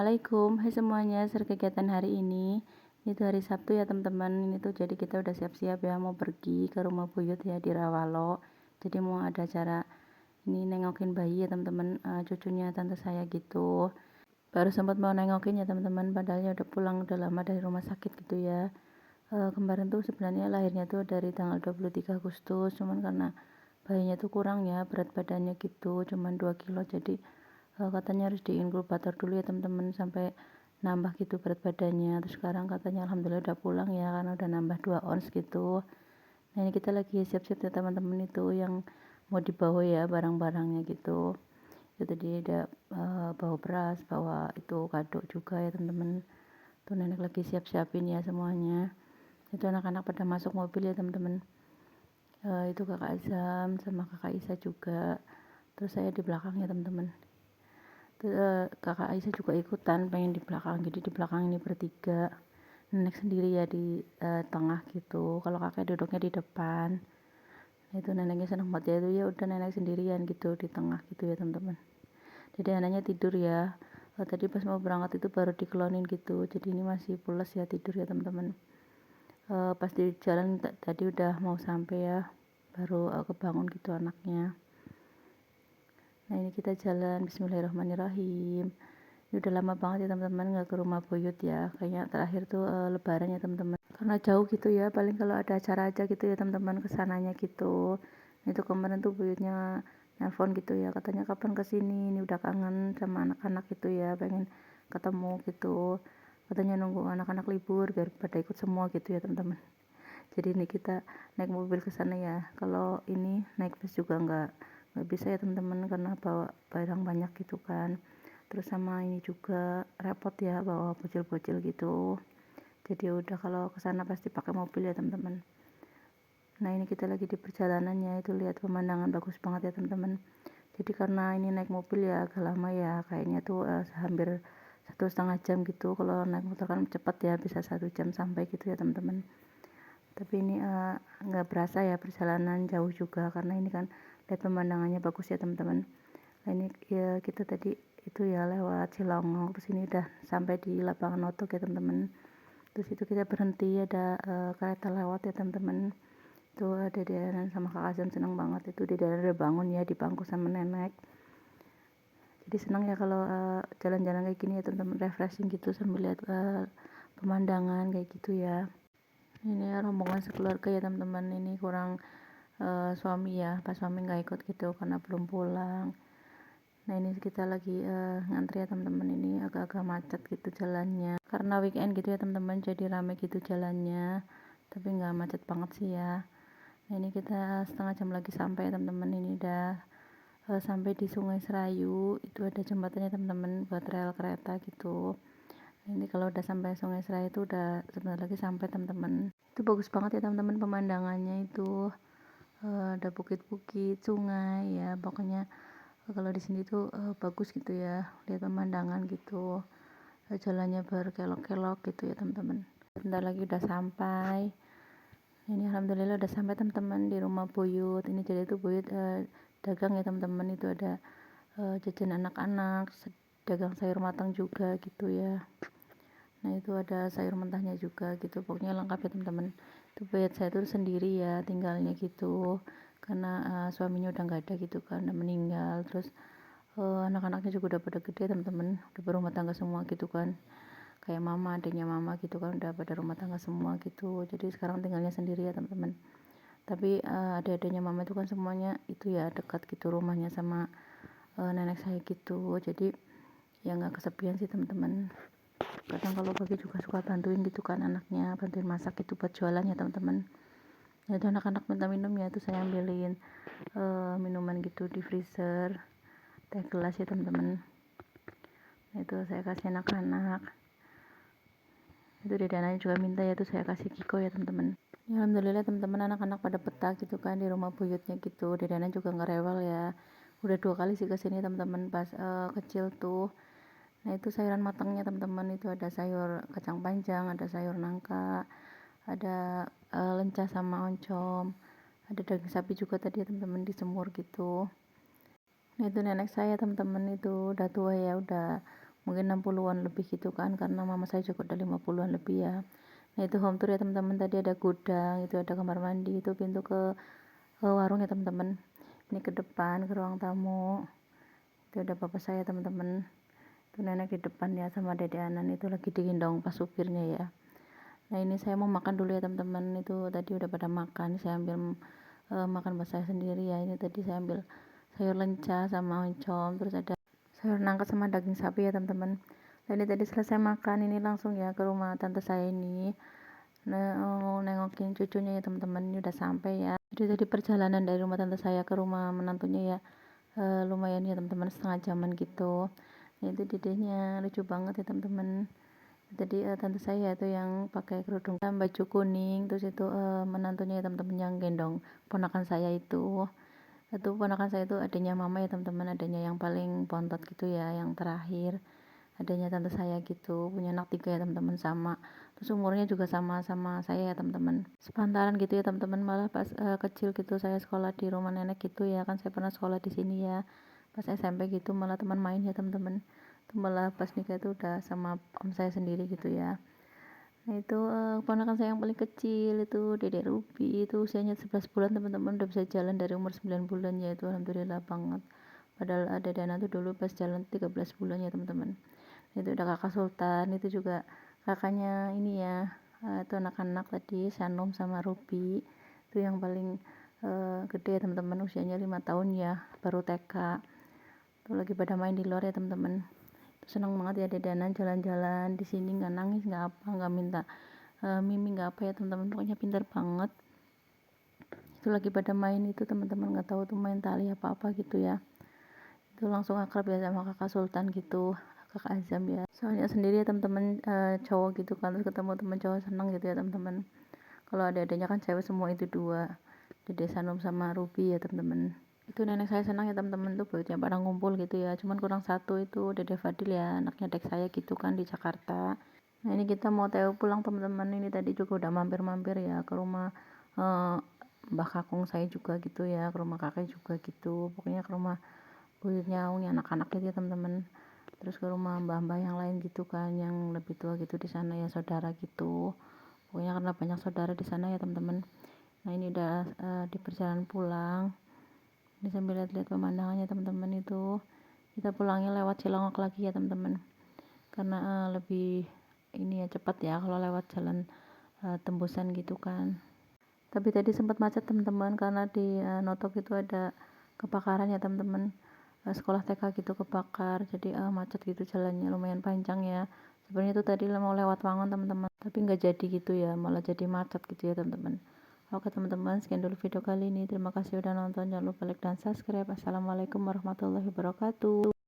Assalamualaikum, hai semuanya, kegiatan hari ini. Ini tuh hari Sabtu ya teman-teman. Ini tuh jadi kita udah siap-siap ya mau pergi ke rumah buyut ya di Rawalo. Jadi mau ada acara ini nengokin bayi ya teman-teman, cucunya tante saya gitu. Baru sempat mau nengokin ya teman-teman, padahal ya udah pulang udah lama dari rumah sakit gitu ya. Kemarin tuh sebenarnya lahirnya tuh dari tanggal 23 Agustus, cuman karena bayinya tuh kurang ya berat badannya gitu, cuman 2 kilo, jadi katanya harus diinkubator dulu ya teman-teman sampai nambah gitu berat badannya. Terus sekarang katanya alhamdulillah udah pulang ya karena udah nambah 2 ons gitu. Nah ini kita lagi siap-siap ya teman-teman, itu yang mau dibawa ya barang-barangnya gitu. Itu tadi ada bawa beras, bawa itu kado juga ya teman-teman. Tuh nenek lagi siap-siapin ya semuanya. Itu anak-anak pada masuk mobil ya teman-teman. Itu kakak Azam sama kakak Isa juga. Terus saya di belakang ya teman-teman. Kakak Aisyah juga ikutan pengen di belakang, jadi di belakang ini bertiga, nenek sendiri ya di tengah gitu, kalau kakek duduknya di depan. Nah, itu neneknya senang banget ya, itu ya udah nenek sendirian gitu di tengah gitu ya teman-teman. Jadi anaknya tidur ya, tadi pas mau berangkat itu baru dikelonin gitu, jadi ini masih pules ya tidur ya teman-teman. Pas di jalan tadi udah mau sampai ya, baru kebangun gitu anaknya. Nah ini kita jalan, bismillahirrahmanirrahim. Ini udah lama banget ya teman-teman nggak ke rumah buyut ya, kayaknya terakhir tuh lebaran ya teman-teman, karena jauh gitu ya, paling kalau ada acara aja gitu ya teman-teman kesananya gitu. Itu kemarin tuh buyutnya nelpon gitu ya, katanya kapan kesini, ini udah kangen sama anak-anak gitu ya, pengen ketemu gitu, katanya nunggu anak-anak libur biar pada ikut semua gitu ya teman-teman. Jadi ini kita naik mobil ke sana ya, kalau ini naik bus juga nggak bisa ya teman-teman karena bawa barang banyak gitu kan. Terus sama ini juga repot ya bawa bocil-bocil gitu, jadi udah kalau ke sana pasti pakai mobil ya teman-teman. Nah ini kita lagi di perjalanannya, itu lihat pemandangan bagus banget ya teman-teman. Jadi karena ini naik mobil ya agak lama ya, kayaknya tuh hampir 1,5 jam gitu, kalau naik motor kan cepat ya bisa 1 jam sampai gitu ya teman-teman. Tapi ini nggak berasa ya perjalanan jauh juga, karena ini kan lihat pemandangannya bagus ya teman-teman. Nah ini ya kita tadi itu ya lewat Cilongok, terus ini udah sampai di lapangan Otok ya teman-teman. Terus itu kita berhenti, ada kereta lewat ya teman-teman. Itu ada Dedan sama Kak Azam, seneng banget itu Dedan udah bangun ya di bangku sama nenek. Jadi senang ya kalau jalan-jalan kayak gini ya teman-teman, refreshing gitu sambil lihat pemandangan kayak gitu ya. Ini ya rombongan sekeluarga ya teman-teman, ini kurang suami ya, pas suami nggak ikut gitu karena belum pulang. Nah ini kita lagi ngantri ya teman-teman, ini agak-agak macet gitu jalannya karena weekend gitu ya teman-teman, jadi rame gitu jalannya, tapi nggak macet banget sih ya. Nah ini kita setengah jam lagi sampai ya teman-teman, ini udah sampai di Sungai Serayu, itu ada jembatannya teman-teman buat rel kereta gitu. Ini kalau udah sampai Sungai Serai itu udah sebentar lagi sampai teman-teman. Itu bagus banget ya teman-teman pemandangannya itu, ada bukit-bukit, sungai ya, pokoknya kalau di sini tuh bagus gitu ya, lihat pemandangan gitu. Jalannya berkelok-kelok gitu ya teman-teman. Bentar lagi udah sampai. Ini alhamdulillah udah sampai teman-teman di rumah buyut. Ini jadi itu buyut dagang ya teman-teman, itu ada jajan anak-anak, dagang sayur matang juga gitu ya. Nah itu ada sayur mentahnya juga gitu, pokoknya lengkap ya teman-teman. Itu buyut saya tuh sendiri ya tinggalnya gitu, karena suaminya udah nggak ada gitu kan, udah meninggal. Terus anak-anaknya juga udah pada gede teman-teman, udah berumah tangga semua gitu kan, kayak mama, adiknya mama gitu kan, udah pada rumah tangga semua gitu, jadi sekarang tinggalnya sendiri ya teman-teman. Tapi adik-adiknya mama itu kan semuanya itu ya dekat gitu rumahnya sama nenek saya gitu, jadi ya nggak kesepian sih teman-teman. Kadang kalau pagi juga suka bantuin gitu kan anaknya, bantuin masak gitu buat jualan ya teman-teman. Nah itu anak-anak minta minum ya, itu saya ambilin minuman gitu di freezer, teh gelas ya teman-teman. Nah itu saya kasih anak-anak. Itu Dedananya juga minta ya, itu saya kasih Kiko ya teman-teman. Ya, alhamdulillah teman-teman, anak-anak pada betah gitu kan di rumah buyutnya gitu. Dedana juga nggak rewel ya. Udah 2 kali sih kesini teman-teman pas kecil tuh. Nah itu sayuran matangnya teman-teman, itu ada sayur kacang panjang, ada sayur nangka, ada lencah sama oncom, ada daging sapi juga tadi ya teman-teman disemur gitu. Nah itu nenek saya teman-teman, itu udah tua ya, udah mungkin 60-an lebih gitu kan, karena mama saya juga udah 50-an lebih ya. Nah itu home tour ya teman-teman, tadi ada gudang, itu ada kamar mandi, itu pintu ke warung ya teman-teman. Ini ke depan ke ruang tamu, itu ada bapak saya teman-teman, itu nenek di depan ya sama dede Anan, itu lagi digendong pas supirnya ya. Nah ini saya mau makan dulu ya teman-teman, itu tadi udah pada makan, saya ambil makan buat saya sendiri ya. Ini tadi saya ambil sayur lenca sama oncom, terus ada sayur nangka sama daging sapi ya teman-teman. Nah ini tadi selesai makan, ini langsung ya ke rumah tante saya ini. Nah, nengokin cucunya ya teman-teman, ini udah sampai ya. Jadi tadi perjalanan dari rumah tante saya ke rumah menantunya ya lumayan ya teman-teman, setengah jaman gitu. Nah, itu dedenya lucu banget ya teman-teman. Tadi tante saya itu yang pakai kerudung baju kuning, terus itu menantunya ya teman-teman yang gendong ponakan saya itu ponakan saya itu adanya mama ya teman-teman, adanya yang paling bontot gitu ya, yang terakhir adanya tante saya gitu, punya anak 3 ya teman-teman, sama terus umurnya juga sama saya ya teman-teman, sepantaran gitu ya teman-teman. Malah pas kecil gitu saya sekolah di rumah nenek gitu ya kan, saya pernah sekolah di sini ya pas SMP gitu, malah teman main ya teman-teman, itu malah pas nikah itu udah sama om saya sendiri gitu ya. Nah itu ponakan saya yang paling kecil itu Dedek Ruby, itu usianya 11 bulan teman-teman, udah bisa jalan dari umur 9 bulan ya, itu alhamdulillah banget. Padahal ada Dana tuh dulu pas jalan 13 bulan ya teman-teman. Itu udah kakak Sultan, itu juga kakaknya ini ya, itu anak-anak tadi Sanum sama Ruby, itu yang paling gede ya teman-teman, usianya 5 tahun ya, baru TK. Tuh lagi pada main di luar ya teman-teman. Senang banget ya Dedanan jalan-jalan di sini, nggak nangis nggak apa, nggak minta mimi nggak apa ya teman-teman, pokoknya pintar banget. Itu lagi pada main itu teman-teman, nggak tahu tuh main tali apa gitu ya. Itu langsung akrab ya sama kakak Sultan gitu, kakak Azam ya, soalnya sendiri ya teman-teman, cowok gitu kan, terus ketemu teman cowok senang gitu ya teman-teman. Kalau ada adanya kan cewek semua, itu 2 Dede Sanum sama Ruby ya teman-teman. Itu nenek saya senang ya teman-teman, tuh bautnya pada ngumpul gitu ya, cuman kurang satu itu Dede Fadil ya, anaknya dek saya gitu kan di Jakarta. Nah ini kita mau TW pulang teman-teman, ini tadi juga udah mampir-mampir ya ke rumah mbah kakung saya juga gitu ya, ke rumah kakek juga gitu, pokoknya ke rumah buyutnya Aung anak-anak gitu ya teman-teman, terus ke rumah mbah-mbah yang lain gitu kan, yang lebih tua gitu di sana ya, saudara gitu, pokoknya karena banyak saudara di sana ya teman-teman. Nah ini udah di perjalanan pulang, ini sambil lihat-lihat pemandangannya teman-teman. Itu kita pulangnya lewat Cilongok lagi ya teman-teman, karena lebih ini ya cepat ya kalau lewat jalan tembusan gitu kan. Tapi tadi sempat macet teman-teman, karena di Notok itu ada kebakaran ya teman-teman, sekolah TK gitu kebakar, jadi macet gitu jalannya, lumayan panjang ya. Sebenarnya itu tadi mau lewat Wangon teman-teman, tapi nggak jadi gitu ya, malah jadi macet gitu ya teman-teman. Oke teman-teman, sekian dulu video kali ini, terima kasih udah nonton, jangan lupa like dan subscribe. Assalamualaikum warahmatullahi wabarakatuh.